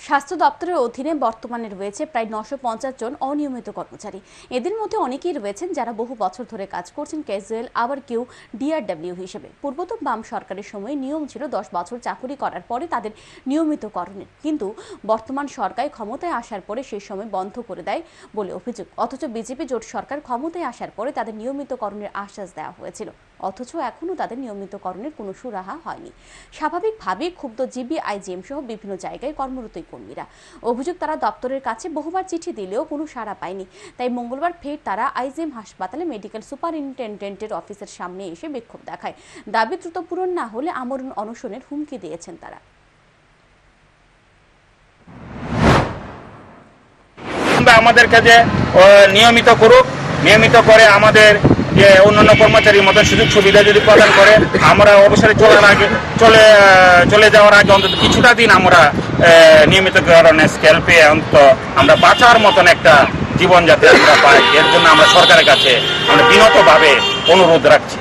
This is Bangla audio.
স্বাস্থ্য দপ্তরের অধীনে বর্তমানে রয়েছে প্রায় 950 জন অনিয়মিত কর্মচারী। এদের মধ্যে অনেকেই রয়েছেন যারা বহু বছর ধরে কাজ করছেন ক্যাজুয়াল, আবার কেউ ডিআরডব্লিউ হিসেবে। পূর্বতন বাম সরকারের সময় নিয়ম ছিল 10 বছর চাকরি করার পরে তাদের নিয়মিতকরণের, কিন্তু বর্তমান সরকার ক্ষমতায় আসার পরে সেই সময় বন্ধ করে দেয় বলে অভিযোগ। অথচ বিজেপি জোট সরকার ক্ষমতায় আসার পরে তাদের নিয়মিতকরণের আশ্বাস দেওয়া হয়েছিল, অথচ এখনও তাদের নিয়মিতকরণের কোনো সুরাহা হয়নি। স্বাভাবিকভাবেই ক্ষুব্ধ জিবি, আইজিএম সহ বিভিন্ন জায়গায় কর্মরত কর্মীরা। অভিযোগ, তারা দপ্তরের কাছে বহুবার চিঠি দিলেও কোনো সাড়া পায়নি। তাই মঙ্গলবার ফের তারা আইজিএম হাসপাতালে মেডিকেল সুপারিনটেন্ডেন্টের অফিসের সামনে এসে বিক্ষোভ দেখায়। দাবি দ্রুত পূরণ না হলে আমরণ অনশনের হুমকি দিয়েছেন তারা। আমাদের কাছে নিয়মিত করুক, নিয়মিত করে আমাদের যে অন্যান্য কর্মচারীর মতো সুযোগ সুবিধা যদি প্রদান করে, আমরা অবসরে চলে যাওয়ার আগে অন্তত কিছুটা দিন আমরা নিয়মিতকরণের স্কেল পেয়ে অন্তত আমরা বাঁচার মতন একটা জীবন যাতে আমরা পাই, এর জন্য আমরা সরকারের কাছে আমরা বিনতভাবে অনুরোধ রাখছি।